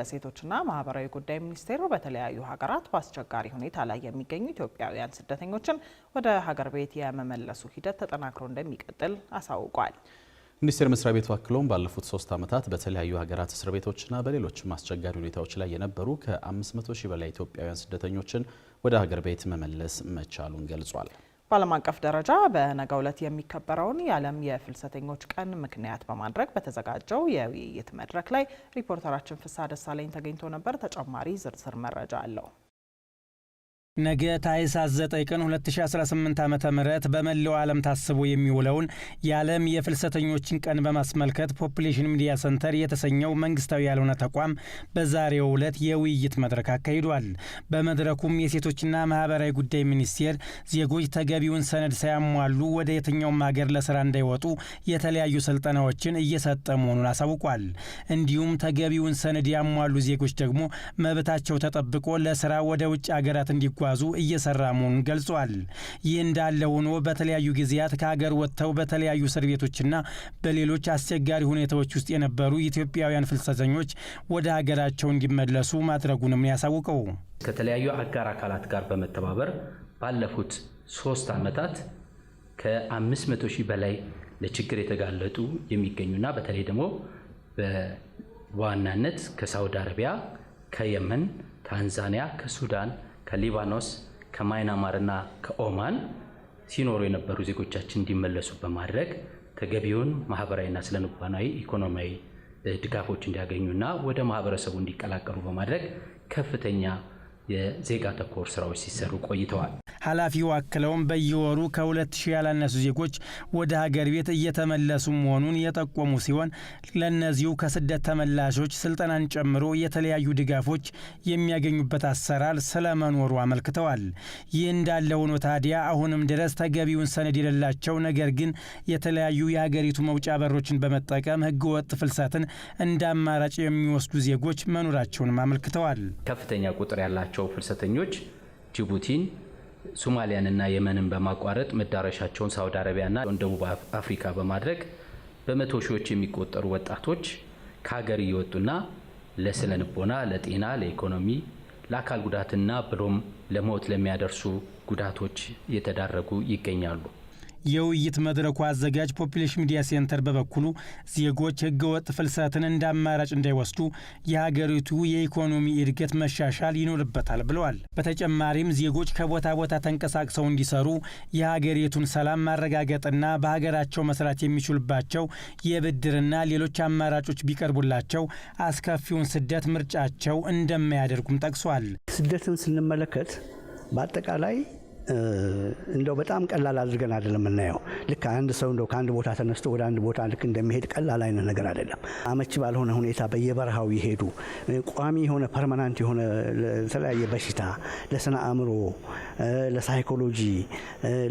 የሴቶችና ማህበራዊ ጉዳይ ሚኒስቴር በተለያዩ ሀገራት በአስቸጋሪ ሁኔታ ላይ የሚገኙ ኢትዮጵያውያን ስደተኞችን ወደ ሀገር ቤት የመመለሱ ሂደት ተጠናክሮ እንደሚቀጥል አሳውቋል። ሚኒስቴር መስሪያ ቤቱ አክሎም ባለፉት 3 ዓመታት በተለያዩ ሀገራት እስር ቤቶችና በሌሎችም አስቸጋሪ ሁኔታዎች ላይ የነበሩ ከ500 ሺህ በላይ ኢትዮጵያውያን ስደተኞችን ወደ ሀገር ቤት መመለስ መቻሉን ገልጿል። በዓለም አቀፍ ደረጃ በነገው ዕለት የሚከበረውን የዓለም የፍልሰተኞች ቀን ምክንያት በማድረግ በተዘጋጀው የውይይት መድረክ ላይ ሪፖርተራችን ፍስሐ ደሳለኝ ተገኝቶ ነበር። ተጨማሪ ዝርዝር መረጃ አለው። ነገ ታኅሳስ 9 ቀን 2018 ዓ.ም በመላው ዓለም ታስቦ የሚውለውን የዓለም የፍልሰተኞችን ቀን በማስመልከት ፖፑሌሽን ሚዲያ ሴንተር የተሰኘው መንግስታዊ ያልሆነ ተቋም በዛሬው ዕለት የውይይት መድረክ አካሂዷል። በመድረኩም የሴቶችና ማህበራዊ ጉዳይ ሚኒስቴር ዜጎች ተገቢውን ሰነድ ሳያሟሉ ወደ የትኛውም ሀገር ለስራ እንዳይወጡ የተለያዩ ስልጠናዎችን እየሰጠ መሆኑን አሳውቋል። እንዲሁም ተገቢውን ሰነድ ያሟሉ ዜጎች ደግሞ መብታቸው ተጠብቆ ለስራ ወደ ውጭ ሀገራት እንዲጓዙ እየሰራ መሆኑን ገልጿል። ይህ እንዳለ ሆኖ በተለያዩ ጊዜያት ከሀገር ወጥተው በተለያዩ እስር ቤቶችና በሌሎች አስቸጋሪ ሁኔታዎች ውስጥ የነበሩ ኢትዮጵያውያን ፍልሰተኞች ወደ ሀገራቸው እንዲመለሱ ማድረጉንም ያሳውቀው ከተለያዩ አጋር አካላት ጋር በመተባበር ባለፉት 3 ዓመታት ከ500 ሺህ በላይ ለችግር የተጋለጡ የሚገኙና በተለይ ደግሞ በዋናነት ከሳውዲ አረቢያ፣ ከየመን፣ ታንዛኒያ፣ ከሱዳን፣ ከሊባኖስ፣ ከማይናማርና ከኦማን ሲኖሩ የነበሩ ዜጎቻችን እንዲመለሱ በማድረግ ተገቢውን ማህበራዊና ስነልቦናዊ ኢኮኖሚያዊ ድጋፎች እንዲያገኙና ወደ ማህበረሰቡ እንዲቀላቀሉ በማድረግ ከፍተኛ የዜጋ ተኮር ስራዎች ሲሰሩ ቆይተዋል። ኃላፊው አክለውም በየወሩ ከ2000 ያላነሱ ዜጎች ወደ ሀገር ቤት እየተመለሱ መሆኑን የጠቆሙ ሲሆን ለነዚሁ ከስደት ተመላሾች ስልጠናን ጨምሮ የተለያዩ ድጋፎች የሚያገኙበት አሰራር ስለመኖሩ አመልክተዋል። ይህ እንዳለ ሆኖ ታዲያ አሁንም ድረስ ተገቢውን ሰነድ የሌላቸው ነገር ግን የተለያዩ የሀገሪቱ መውጫ በሮችን በመጠቀም ህገወጥ ፍልሰትን እንደ አማራጭ የሚወስዱ ዜጎች መኖራቸውንም አመልክተዋል። ከፍተኛ ቁጥር ያላቸው ፍልሰተኞች ጅቡቲን፣ ሶማሊያንና የመንን በማቋረጥ መዳረሻቸውን ሳውዲ አረቢያና ደቡብ አፍሪካ በማድረግ በመቶ ሺዎች የሚቆጠሩ ወጣቶች ከሀገር እየወጡና ለስነ ልቦና፣ ለጤና፣ ለኢኮኖሚ፣ ለአካል ጉዳትና ብሎም ለሞት ለሚያደርሱ ጉዳቶች እየተዳረጉ ይገኛሉ። የውይይት መድረኩ አዘጋጅ ፖፑሌሽን ሚዲያ ሴንተር በበኩሉ ዜጎች ህገወጥ ፍልሰትን እንደ አማራጭ እንዳይወስዱ የሀገሪቱ የኢኮኖሚ እድገት መሻሻል ይኖርበታል ብለዋል። በተጨማሪም ዜጎች ከቦታ ቦታ ተንቀሳቅሰው እንዲሰሩ የሀገሪቱን ሰላም ማረጋገጥና በሀገራቸው መስራት የሚችሉባቸው የብድርና ሌሎች አማራጮች ቢቀርቡላቸው አስከፊውን ስደት ምርጫቸው እንደማያደርጉም ጠቅሷል። ስደትን ስንመለከት በአጠቃላይ እንደው በጣም ቀላል አድርገን አይደለም የምናየው። ልክ አንድ ሰው እንደው ከአንድ ቦታ ተነስቶ ወደ አንድ ቦታ ልክ እንደሚሄድ ቀላል አይነት ነገር አይደለም። አመቺ ባልሆነ ሁኔታ በየበረሃው ይሄዱ ቋሚ የሆነ ፐርማናንት የሆነ ለተለያየ በሽታ፣ ለስነ አእምሮ፣ ለሳይኮሎጂ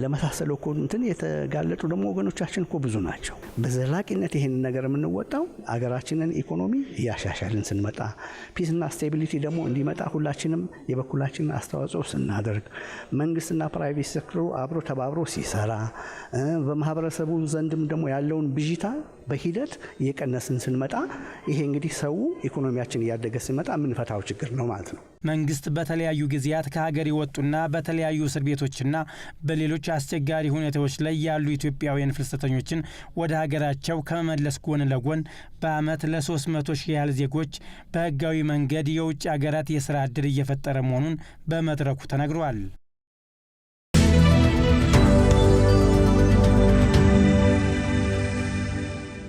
ለመሳሰለው እኮ እንትን የተጋለጡ ደግሞ ወገኖቻችን እኮ ብዙ ናቸው። በዘላቂነት ይሄን ነገር የምንወጣው አገራችንን ኢኮኖሚ እያሻሻልን ስንመጣ፣ ፒስና ስቴቢሊቲ ደግሞ እንዲመጣ ሁላችንም የበኩላችንን አስተዋጽኦ ስናደርግ፣ መንግስትና ፕራይቬት ሴክተሩ አብሮ ተባብሮ ሲሰራ፣ በማህበረሰቡ ዘንድም ደግሞ ያለውን ብዥታ በሂደት እየቀነስን ስንመጣ ይሄ እንግዲህ ሰው ኢኮኖሚያችን እያደገ ሲመጣ የምንፈታው ችግር ነው ማለት ነው። መንግስት በተለያዩ ጊዜያት ከሀገር የወጡና በተለያዩ እስር ቤቶችና በሌሎች አስቸጋሪ ሁኔታዎች ላይ ያሉ ኢትዮጵያውያን ፍልሰተኞችን ወደ ሀገራቸው ከመመለስ ጎን ለጎን በአመት ለ300 ሺህ ያህል ዜጎች በህጋዊ መንገድ የውጭ ሀገራት የስራ ዕድል እየፈጠረ መሆኑን በመድረኩ ተነግሯል።